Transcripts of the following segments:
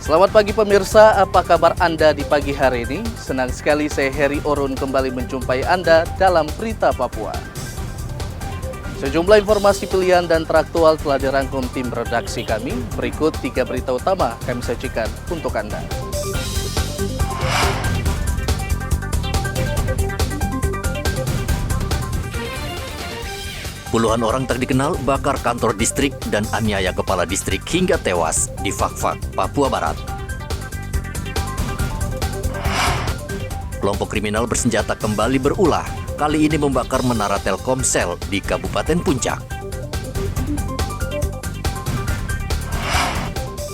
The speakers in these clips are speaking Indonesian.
Selamat pagi pemirsa, apa kabar Anda di pagi hari ini? Senang sekali saya Heri Orun kembali menjumpai Anda dalam Berita Papua. Sejumlah informasi pilihan dan teraktual telah dirangkum tim redaksi kami. Berikut 3 berita utama kami sajikan untuk Anda. Puluhan orang tak dikenal bakar kantor distrik dan aniaya kepala distrik hingga tewas di Fak-Fak, Papua Barat. Kelompok kriminal bersenjata kembali berulah, kali ini membakar menara Telkomsel di Kabupaten Puncak.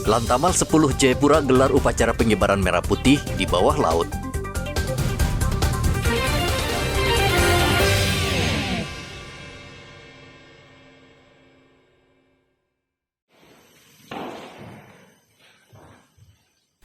Lantamal 10 Jayapura gelar upacara pengibaran merah putih di bawah laut.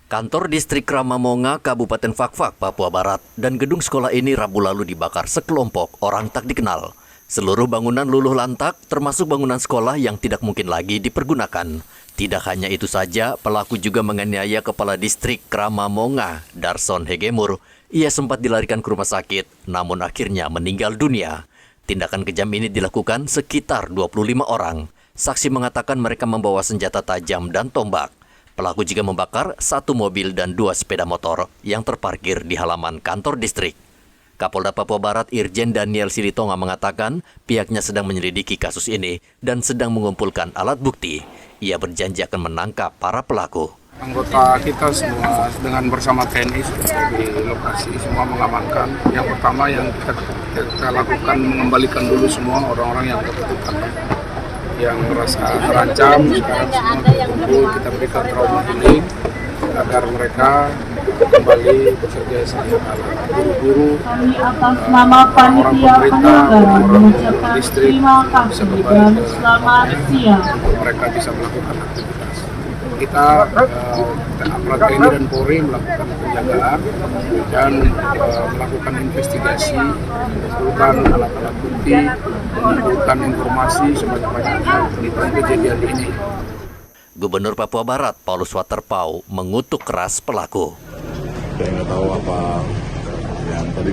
Kantor distrik Ramamonga, Kabupaten Fak-Fak, Papua Barat, dan gedung sekolah ini Rabu lalu dibakar sekelompok orang tak dikenal. Seluruh bangunan luluh lantak, termasuk bangunan sekolah yang tidak mungkin lagi dipergunakan. Tidak hanya itu saja, pelaku juga menganiaya kepala distrik Ramamonga, Darson Hegemur. Ia sempat dilarikan ke rumah sakit, namun akhirnya meninggal dunia. Tindakan kejam ini dilakukan sekitar 25 orang. Saksi mengatakan mereka membawa senjata tajam dan tombak. Pelaku juga membakar 1 mobil dan 2 sepeda motor yang terparkir di halaman kantor distrik. Kapolda Papua Barat Irjen Daniel Silitonga mengatakan pihaknya sedang menyelidiki kasus ini dan sedang mengumpulkan alat bukti. Ia berjanji akan menangkap para pelaku. Anggota kita semua dengan bersama TNI sudah di lokasi semua mengamankan. Yang pertama yang kita lakukan mengembalikan dulu semua orang-orang yang tertutup yang merasa terancam. Sekarang semua terkumpul, kita berikan trauma healing agar mereka kembali bekerja sedia kala. Guru-guru, orang pemerintah, orang listrik bisa kembali mereka bisa melakukan aktivitas. Kita aparat TNI dan Polri melakukan penjagaan dan melakukan investigasi, mengumpulkan alat-alat bukti, mengumpulkan informasi sebanyak-banyaknya tentang kejadian ini. Gubernur Papua Barat Paulus Waterpauw mengutuk keras pelaku. Saya nggak tahu apa yang tadi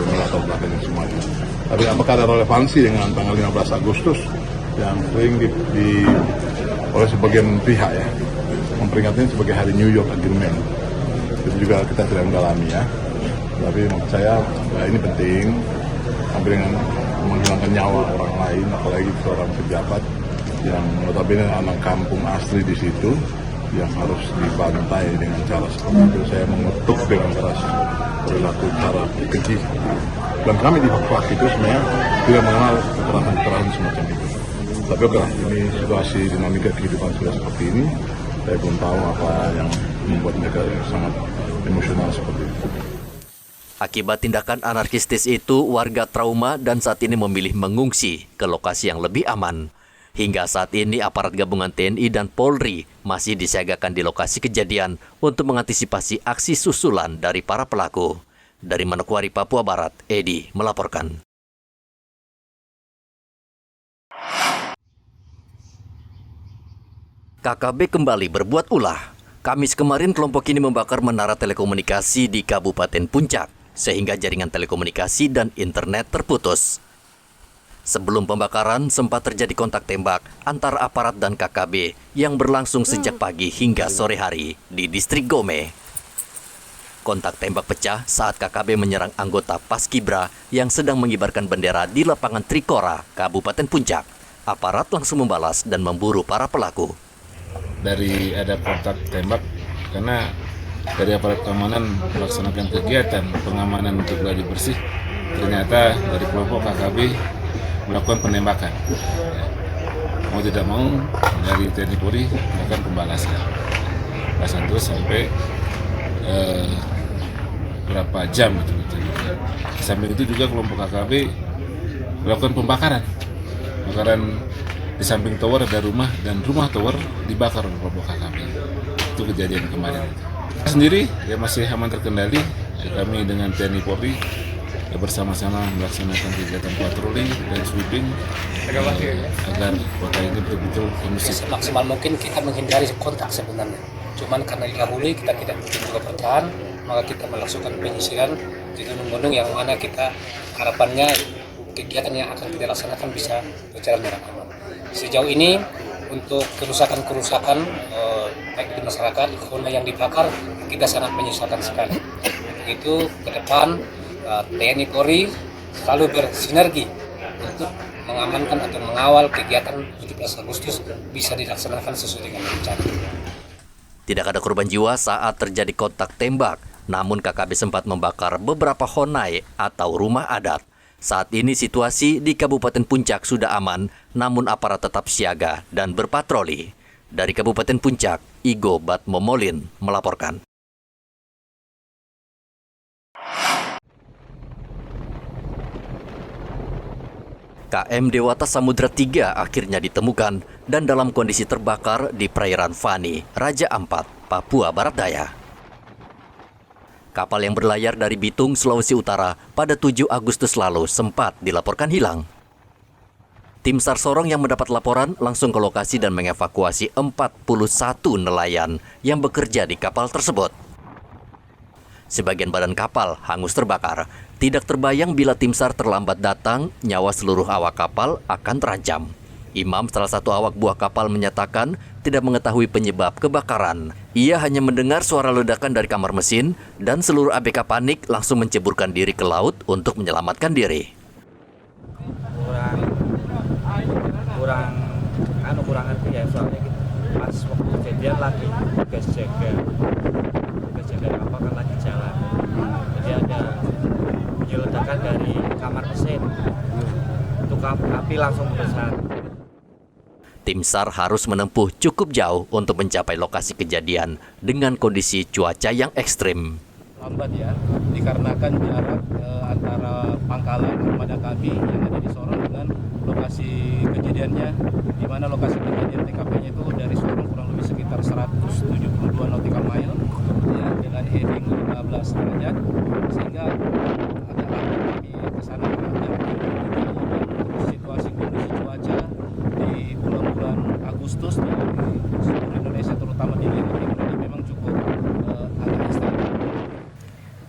melatar belakangnya semuanya. Tapi apakah ada relevansi dengan tanggal 15 Agustus yang sering oleh sebagian pihak ya memperingatnya sebagai hari New York Agreement. Itu juga kita tidak mendalami ya. Tapi menurut saya ya ini penting, sampai dengan menghilangkan nyawa orang lain, apalagi seorang pejabat yang notabene anak kampung asli di situ yang harus dibantai dengan cara seperti itu. Saya mengutuk dengan keras perilaku cara keji. Dan kami di Fak-Fak itu sebenarnya tidak mengenal kekerasan semacam itu. Tapi oke, ini situasi dinamika kehidupan sudah seperti ini. Saya belum tahu apa yang membuat mereka sangat emosional seperti itu. Akibat tindakan anarkistis itu, warga trauma dan saat ini memilih mengungsi ke lokasi yang lebih aman. Hingga saat ini, aparat gabungan TNI dan Polri masih disiagakan di lokasi kejadian untuk mengantisipasi aksi susulan dari para pelaku. Dari Manokwari, Papua Barat, Edi melaporkan. KKB kembali berbuat ulah. Kamis kemarin kelompok ini membakar menara telekomunikasi di Kabupaten Puncak, sehingga jaringan telekomunikasi dan internet terputus. Sebelum pembakaran, sempat terjadi kontak tembak antara aparat dan KKB yang berlangsung sejak pagi hingga sore hari di distrik Gome. Kontak tembak pecah saat KKB menyerang anggota Paskibra yang sedang mengibarkan bendera di lapangan Trikora, Kabupaten Puncak. Aparat langsung membalas dan memburu para pelaku. Dari ada kontak tembak karena dari aparat keamanan melaksanakan kegiatan pengamanan untuk gladi bersih, ternyata dari kelompok KKB melakukan penembakan. Mau tidak mau dari TNI Polri melakukan pembalasan terus sampai berapa jam gitu. Sambil itu juga kelompok KKB melakukan pembakaran di samping tower ada rumah, dan rumah tower dibakar oleh kelompok KKB. Itu kejadian kemarin. Sendiri ya masih aman terkendali. Kami dengan TNI Polri bersama-sama melaksanakan kegiatan patroli dan sweeping agar kota ini betul-betul kondusif. Maksimal mungkin kita menghindari kontak sebenarnya Cuman karena didahului kita tidak mungkin juga bertahan, maka kita melakukan penyisiran di gunung-gunung yang mana kita harapannya kegiatan yang akan kita laksanakan bisa berjalan dengan aman. Sejauh ini untuk kerusakan-kerusakan baik di masyarakat, fauna yang dibakar kita sangat menyesalkan sekali. Untuk itu ke depan TNI Polri selalu bersinergi untuk mengamankan atau mengawal kegiatan 17 Agustus bisa dilaksanakan sesuai dengan rencana. Tidak ada korban jiwa saat terjadi kontak tembak, namun KKB sempat membakar beberapa honai atau rumah adat. Saat ini situasi di Kabupaten Puncak sudah aman, namun aparat tetap siaga dan berpatroli. Dari Kabupaten Puncak, Igo Batmomolin melaporkan. KM Dewata Samudra 3 akhirnya ditemukan dan dalam kondisi terbakar di perairan Fani, Raja Ampat, Papua Barat Daya. Kapal yang berlayar dari Bitung, Sulawesi Utara pada 7 Agustus lalu sempat dilaporkan hilang. Tim SAR Sorong yang mendapat laporan langsung ke lokasi dan mengevakuasi 41 nelayan yang bekerja di kapal tersebut. Sebagian badan kapal hangus terbakar. Tidak terbayang bila tim SAR terlambat datang, nyawa seluruh awak kapal akan terancam. Imam, salah satu awak buah kapal, menyatakan tidak mengetahui penyebab kebakaran. Ia hanya mendengar suara ledakan dari kamar mesin dan seluruh ABK panik langsung menceburkan diri ke laut untuk menyelamatkan diri. Kurang ngerti ya, soalnya pas waktu kejadian lagi gas jaga apa kan lagi jalan, jadi ada bunyi ledakan dari kamar mesin, untuk api langsung besar. Tim SAR harus menempuh cukup jauh untuk mencapai lokasi kejadian dengan kondisi cuaca yang ekstrim. Lambat ya, dikarenakan jarak antara pangkalan armada kami yang ada di Sorong dengan lokasi kejadiannya, di mana lokasi kejadian TKP-nya itu dari Sorong kurang lebih sekitar 172 nautical mile ya, dengan heading 15 derajat, sehingga agak lambat kami ke sana karena situasi kondisi cuaca di bulan-bulan Agustus di seluruh Indonesia, terutama di Timur ini memang cukup agak ekstrim.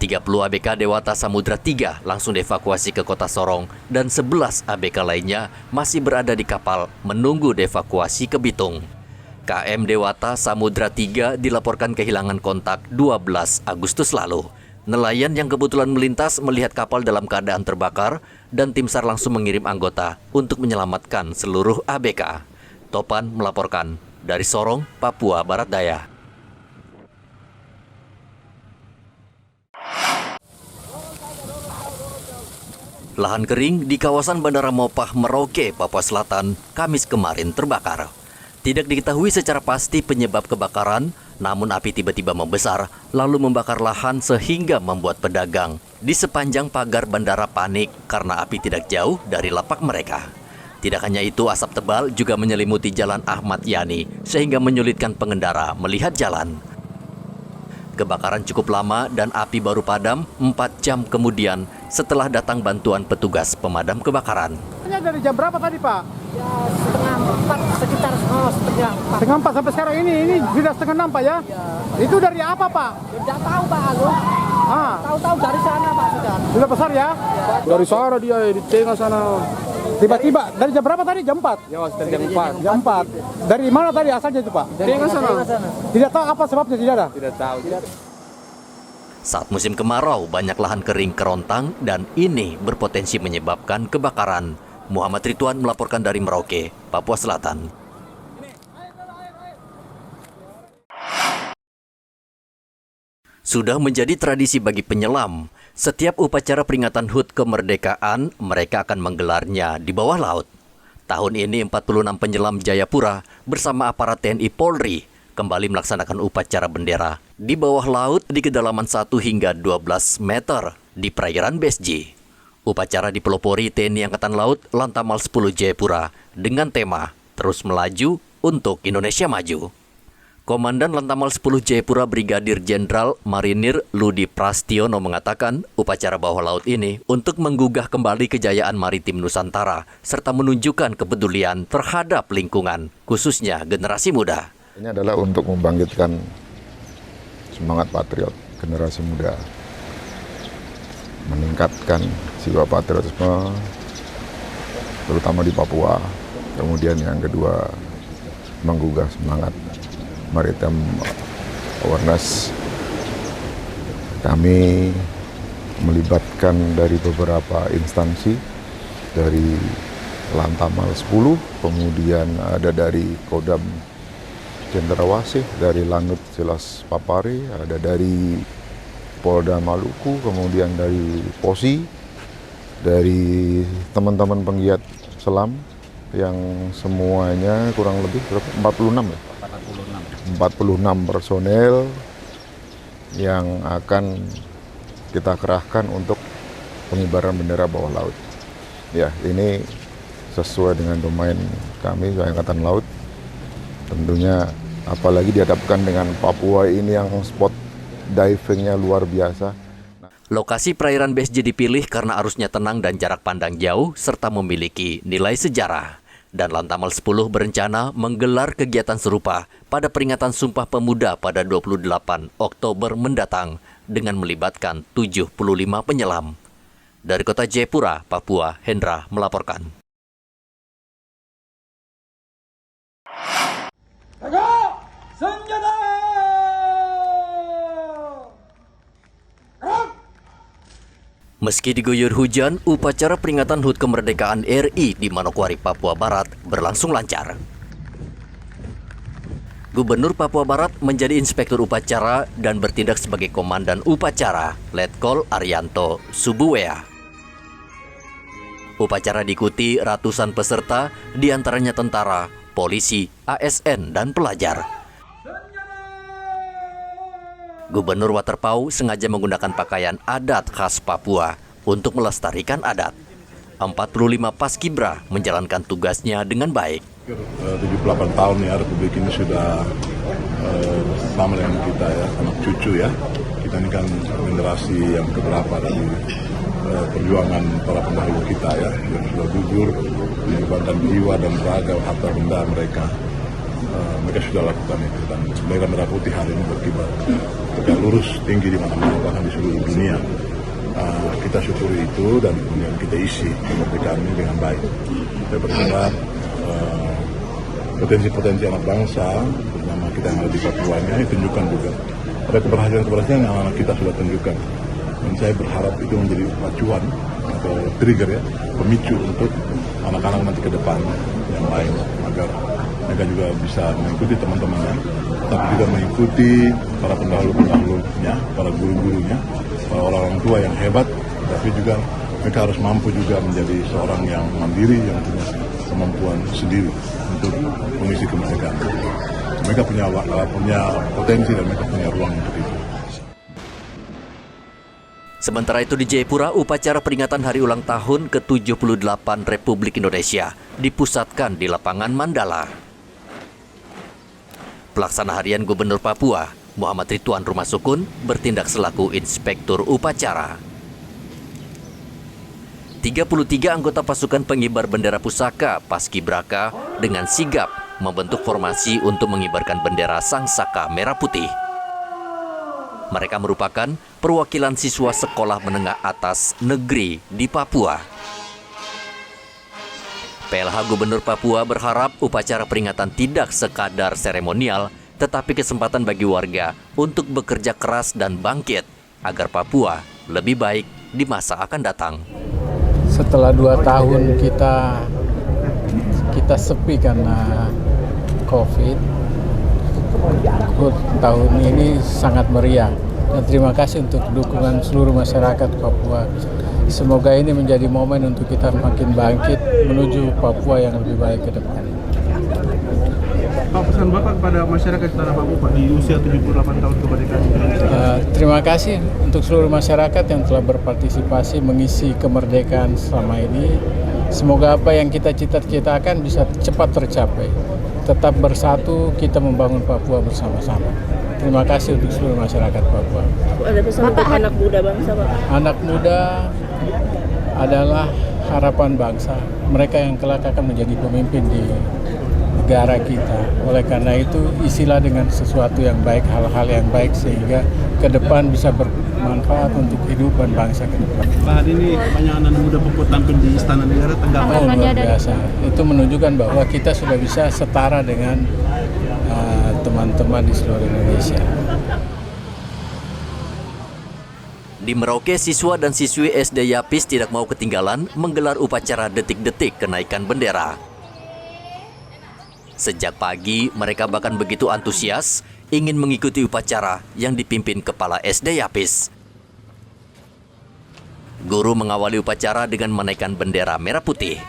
30 ABK Dewata Samudra 3 langsung dievakuasi ke kota Sorong dan 11 ABK lainnya masih berada di kapal menunggu dievakuasi ke Bitung. KM Dewata Samudra 3 dilaporkan kehilangan kontak 12 Agustus lalu. Nelayan yang kebetulan melintas melihat kapal dalam keadaan terbakar dan tim SAR langsung mengirim anggota untuk menyelamatkan seluruh ABK. Topan melaporkan dari Sorong, Papua Barat Daya. Lahan kering di kawasan Bandara Mopah, Merauke, Papua Selatan, Kamis kemarin terbakar. Tidak diketahui secara pasti penyebab kebakaran, namun api tiba-tiba membesar, lalu membakar lahan sehingga membuat pedagang di sepanjang pagar bandara panik karena api tidak jauh dari lapak mereka. Tidak hanya itu, asap tebal juga menyelimuti Jalan Ahmad Yani, sehingga menyulitkan pengendara melihat jalan. Kebakaran cukup lama dan api baru padam 4 jam kemudian setelah datang bantuan petugas pemadam kebakaran. Dari jam berapa tadi, Pak? Ya, setengah 4, sekitar setengah 4. Setengah 4 sampai sekarang ini sudah setengah 6, Pak ya? Ya. Itu dari apa, Pak? Tidak tahu, Pak. Tahu-tahu dari sana, Pak, Sudah besar ya? Dari sana dia di tengah sana. Tiba-tiba, dari jam berapa tadi? Jam 4? Ya, dari jam 4. Jam 4. Dari mana tadi asalnya itu, Pak? Tengah sana. Tidak tahu apa sebabnya, tidak ada? Tidak tahu. Saat musim kemarau, banyak lahan kering kerontang dan ini berpotensi menyebabkan kebakaran. Muhammad Ridwan melaporkan dari Merauke, Papua Selatan. Sudah menjadi tradisi bagi penyelam. Setiap upacara peringatan HUT kemerdekaan, mereka akan menggelarnya di bawah laut. Tahun ini 46 penyelam Jayapura bersama aparat TNI Polri kembali melaksanakan upacara bendera di bawah laut di kedalaman 1 hingga 12 meter di perairan BSJ. Upacara dipelopori TNI Angkatan Laut Lantamal 10 Jayapura dengan tema Terus Melaju untuk Indonesia Maju. Komandan Lantamal 10 Jayapura Brigadir Jenderal Marinir Ludi Prastiono mengatakan upacara bawah laut ini untuk menggugah kembali kejayaan maritim Nusantara serta menunjukkan kepedulian terhadap lingkungan, khususnya generasi muda. Ini adalah untuk membangkitkan semangat patriot generasi muda, meningkatkan jiwa patriotisme terutama di Papua. Kemudian yang kedua, menggugah semangat maritime awareness. Kami melibatkan dari beberapa instansi, dari Lantamal 10, kemudian ada dari Kodam Cendrawasih, dari Lanut Silas Papari, ada dari Polda Maluku, kemudian dari POSI, dari teman-teman penggiat selam yang semuanya kurang lebih 46 ya? 46 personel yang akan kita kerahkan untuk pengibaran bendera bawah laut. Ya, ini sesuai dengan domain kami, Angkatan Laut. Tentunya apalagi dihadapkan dengan Papua ini yang spot divingnya luar biasa. Lokasi perairan BSJ dipilih karena arusnya tenang dan jarak pandang jauh serta memiliki nilai sejarah. Dan Lantamal 10 berencana menggelar kegiatan serupa pada peringatan Sumpah Pemuda pada 28 Oktober mendatang dengan melibatkan 75 penyelam. Dari Kota Jayapura, Papua, Hendra melaporkan. Meski diguyur hujan, upacara peringatan HUT kemerdekaan RI di Manokwari, Papua Barat berlangsung lancar. Gubernur Papua Barat menjadi inspektur upacara dan bertindak sebagai komandan upacara, Letkol Arianto Subuwea. Upacara diikuti ratusan peserta, diantaranya tentara, polisi, ASN, dan pelajar. Gubernur Waterpau sengaja menggunakan pakaian adat khas Papua untuk melestarikan adat. 45 paskibra menjalankan tugasnya dengan baik. 78 tahun ya Republik ini sudah bersama dengan kita ya, anak cucu ya. Kita ini kan generasi yang keberapa dari perjuangan para pendahulu kita ya, yang sudah gugur, dikorbankan jiwa dan raga harta benda mereka. Mereka sudah lakukan itu dan bendera merah putih hari ini berkibar tegak lurus tinggi di mana-mana bahkan di seluruh dunia. Kita syukuri itu dan kemudian kita isi kemerdekaan ini dengan baik. Saya berharap potensi-potensi anak bangsa, terutama kita yang ada di Papua ini tunjukkan juga. Ada keberhasilan-keberhasilan yang anak kita sudah tunjukkan. Dan saya berharap itu menjadi pacuan atau trigger ya, pemicu untuk anak-anak nanti ke depan yang lain agar mereka juga bisa mengikuti teman-temannya, tapi juga mengikuti para pendahulu-pendahulunya, para guru-gurunya, para orang tua yang hebat, tapi juga mereka harus mampu juga menjadi seorang yang mandiri, yang punya kemampuan sendiri untuk mengisi kemerdekaan. Mereka punya potensi dan mereka punya ruang untuk itu. Sementara itu di Jayapura, upacara peringatan hari ulang tahun ke-78 Republik Indonesia dipusatkan di lapangan Mandala. Pelaksana harian Gubernur Papua, Muhammad Ridwan Rumasukun, bertindak selaku inspektur upacara. 33 anggota pasukan pengibar bendera pusaka Paskibraka dengan sigap membentuk formasi untuk mengibarkan bendera Sang Saka Merah Putih. Mereka merupakan perwakilan siswa sekolah menengah atas negeri di Papua. PLH Gubernur Papua berharap upacara peringatan tidak sekadar seremonial, tetapi kesempatan bagi warga untuk bekerja keras dan bangkit agar Papua lebih baik di masa akan datang. Setelah 2 tahun kita sepi karena COVID, tahun ini sangat meriah. Dan terima kasih untuk dukungan seluruh masyarakat Papua. Semoga ini menjadi momen untuk kita makin bangkit menuju Papua yang lebih baik ke depan. Pak, pesan Bapak kepada masyarakat tanah Papua Pak di usia 78 tahun kemerdekaan Indonesia. Terima kasih untuk seluruh masyarakat yang telah berpartisipasi mengisi kemerdekaan selama ini. Semoga apa yang kita cita-citakan bisa cepat tercapai. Tetap bersatu, kita membangun Papua bersama-sama. Terima kasih untuk seluruh masyarakat Papua. Ada pesan untuk anak muda bangsa, Pak? Anak muda adalah harapan bangsa. Mereka yang kelak akan menjadi pemimpin di negara kita. Oleh karena itu isilah dengan sesuatu yang baik, hal-hal yang baik sehingga ke depan bisa bermanfaat untuk kehidupan bangsa ke depan. Pak, hari ini banyak anak muda Papua tampil di Istana Negara, tanggapan luar biasa. Itu menunjukkan bahwa kita sudah bisa setara dengan teman-teman di seluruh Indonesia. Di Merauke, siswa dan siswi SD Yapis tidak mau ketinggalan menggelar upacara detik-detik kenaikan bendera. Sejak pagi, mereka bahkan begitu antusias ingin mengikuti upacara yang dipimpin Kepala SD Yapis. Guru mengawali upacara dengan menaikkan bendera merah putih.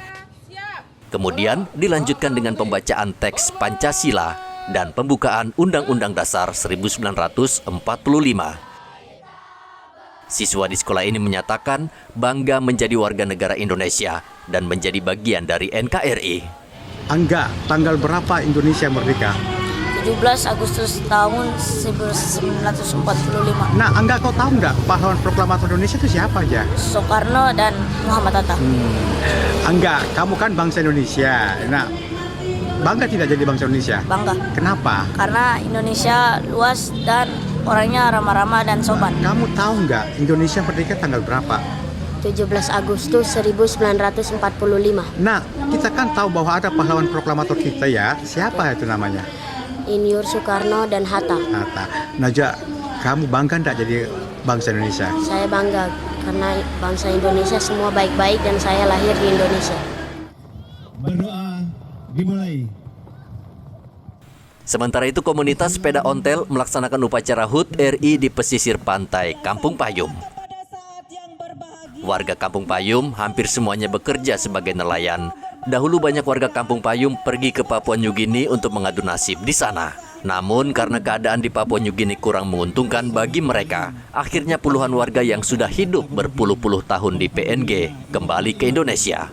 Kemudian dilanjutkan dengan pembacaan teks Pancasila dan pembukaan Undang-Undang Dasar 1945. Siswa di sekolah ini menyatakan bangga menjadi warga negara Indonesia dan menjadi bagian dari NKRI. Angga, tanggal berapa Indonesia merdeka? 17 Agustus tahun 1945. Nah, Angga, kau tahu nggak pahlawan proklamator Indonesia itu siapa aja? Soekarno dan Muhammad Hatta. Angga, kamu kan bangsa Indonesia. Nah, bangga tidak jadi bangsa Indonesia? Bangga. Kenapa? Karena Indonesia luas dan orangnya ramah-ramah dan sopan. Kamu tahu nggak Indonesia merdeka tanggal berapa? 17 Agustus 1945. Nah, kita kan tahu bahwa ada pahlawan proklamator kita ya. Siapa itu namanya? Insinyur Soekarno dan Hatta. Hatta. Najwa, kamu bangga nggak jadi bangsa Indonesia? Saya bangga karena bangsa Indonesia semua baik-baik dan saya lahir di Indonesia. Berdoa dimulai. Sementara itu, komunitas sepeda ontel melaksanakan upacara HUT RI di pesisir pantai Kampung Payum. Warga Kampung Payum hampir semuanya bekerja sebagai nelayan. Dahulu banyak warga Kampung Payum pergi ke Papua Nugini untuk mengadu nasib di sana. Namun karena keadaan di Papua Nugini kurang menguntungkan bagi mereka, akhirnya puluhan warga yang sudah hidup berpuluh-puluh tahun di PNG kembali ke Indonesia.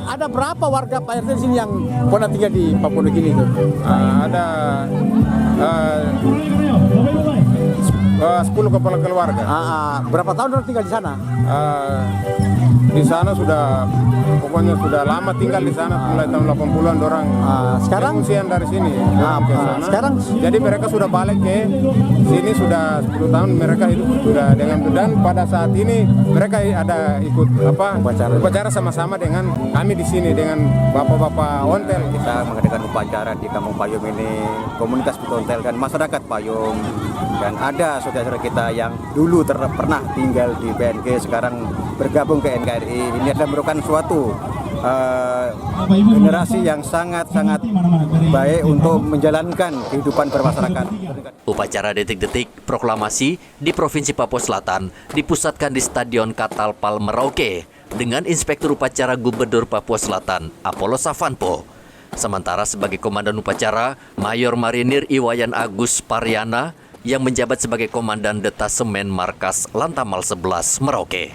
Ada berapa warga Pak RT di sini yang pernah tinggal di Papua Nugini itu? Ada 10 kepala keluarga. Berapa tahun orang tinggal di sana? Di sana sudah, pokoknya sudah lama tinggal di sana, mulai tahun 80-an orang. Sekarang pengungsian dari sini ke sana. Sekarang jadi mereka sudah balik ke sini sudah 10 tahun mereka hidup sudah dengan, dan pada saat ini mereka ada ikut upacara sama-sama dengan kami di sini dengan bapak-bapak ontel. Kita mengadakan upacara di Kampung Payum ini, komunitas ontel dan masyarakat Payum, dan ada saudara kita yang dulu pernah tinggal di PNG sekarang bergabung ke NKRI. Ini adalah merupakan suatu generasi yang sangat-sangat baik untuk menjalankan kehidupan bermasyarakat. Upacara detik-detik proklamasi di Provinsi Papua Selatan dipusatkan di Stadion Katalpal Merauke dengan Inspektur Upacara Gubernur Papua Selatan Apollo Savanpo. Sementara sebagai komandan upacara, Mayor Marinir Iwayan Agus Pariana yang menjabat sebagai Komandan Detasemen Markas Lantamal 11 Merauke.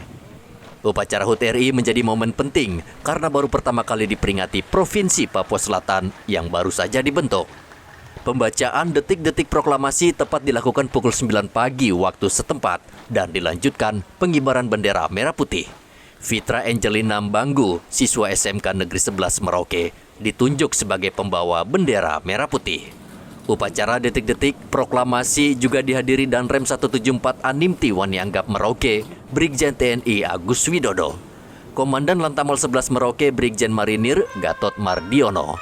Upacara HUT RI menjadi momen penting karena baru pertama kali diperingati Provinsi Papua Selatan yang baru saja dibentuk. Pembacaan detik-detik proklamasi tepat dilakukan pukul 9 pagi waktu setempat dan dilanjutkan pengibaran bendera merah putih. Fitra Angelina Mbanggu, siswa SMK Negeri 11 Merauke, ditunjuk sebagai pembawa bendera merah putih. Upacara detik-detik proklamasi juga dihadiri Danrem 174 Animti Wanianggap Merauke, Brigjen TNI Agus Widodo, Komandan Lantamal 11 Merauke Brigjen Marinir Gatot Mardiono,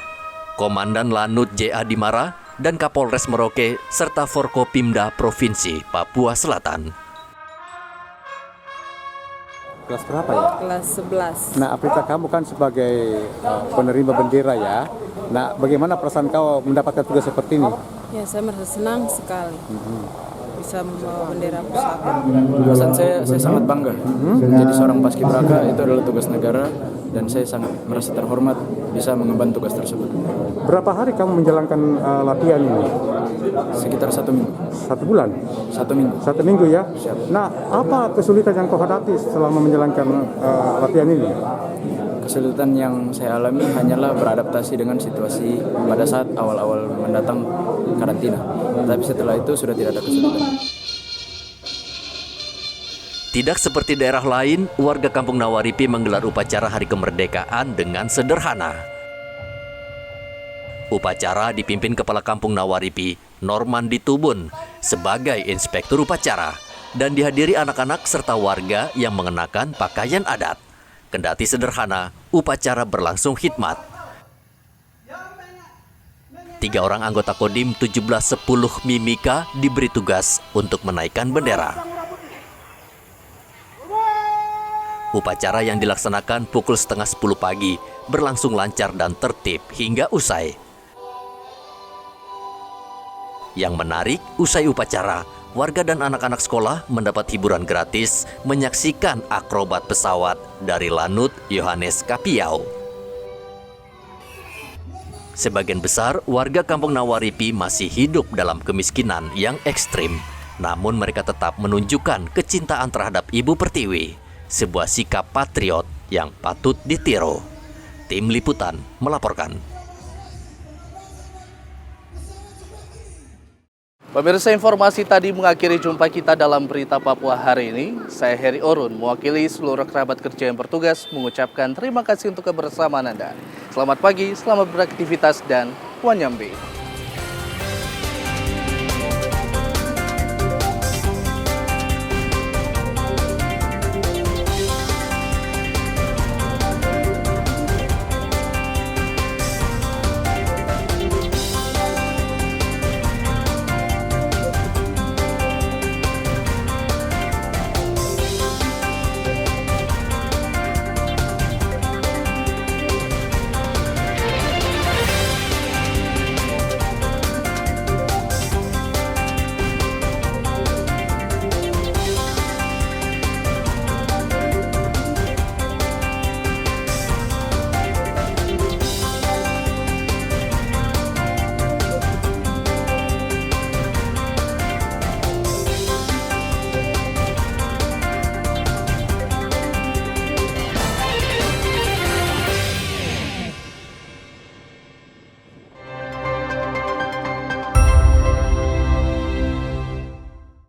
Komandan Lanut J.A. Dimara, dan Kapolres Merauke, serta Forkopimda Provinsi Papua Selatan. Kelas berapa ya? Kelas 11. Nah, Aprita, kamu kan sebagai penerima bendera ya. Nah, bagaimana perasaan kau mendapatkan tugas seperti ini? Ya, saya merasa senang sekali bisa membawa bendera pusaka. Perasaan saya sangat bangga. Jadi seorang paskibraka itu adalah tugas negara dan saya sangat merasa terhormat bisa mengemban tugas tersebut. Berapa hari kamu menjalankan latihan ini? Sekitar 1 minggu. 1 bulan? 1 minggu. 1 minggu ya? Siap. Nah, apa kesulitan yang kau hadapi selama menjalankan latihan ini? Kesulitan yang saya alami hanyalah beradaptasi dengan situasi pada saat awal-awal mendatang karantina. Tapi setelah itu sudah tidak ada kesulitan. Tidak seperti daerah lain, warga Kampung Nawaripi menggelar upacara Hari Kemerdekaan dengan sederhana. Upacara dipimpin Kepala Kampung Nawaripi, Norman Ditubun, sebagai inspektur upacara, dan dihadiri anak-anak serta warga yang mengenakan pakaian adat. Kendati sederhana, upacara berlangsung khidmat. 3 orang anggota Kodim 1710 Mimika diberi tugas untuk menaikkan bendera. Upacara yang dilaksanakan pukul setengah 10 pagi berlangsung lancar dan tertib hingga usai. Yang menarik, usai upacara, warga dan anak-anak sekolah mendapat hiburan gratis menyaksikan akrobat pesawat dari Lanut Yohanes Kapiau. Sebagian besar warga Kampung Nawaripi masih hidup dalam kemiskinan yang ekstrim, namun mereka tetap menunjukkan kecintaan terhadap Ibu Pertiwi. Sebuah sikap patriot yang patut ditiru. Tim Liputan melaporkan. Pemirsa, informasi tadi mengakhiri jumpa kita dalam Berita Papua hari ini. Saya Heri Orun, mewakili seluruh kerabat kerja yang bertugas, mengucapkan terima kasih untuk kebersamaan Anda. Selamat pagi, selamat beraktivitas, dan Wanyambe.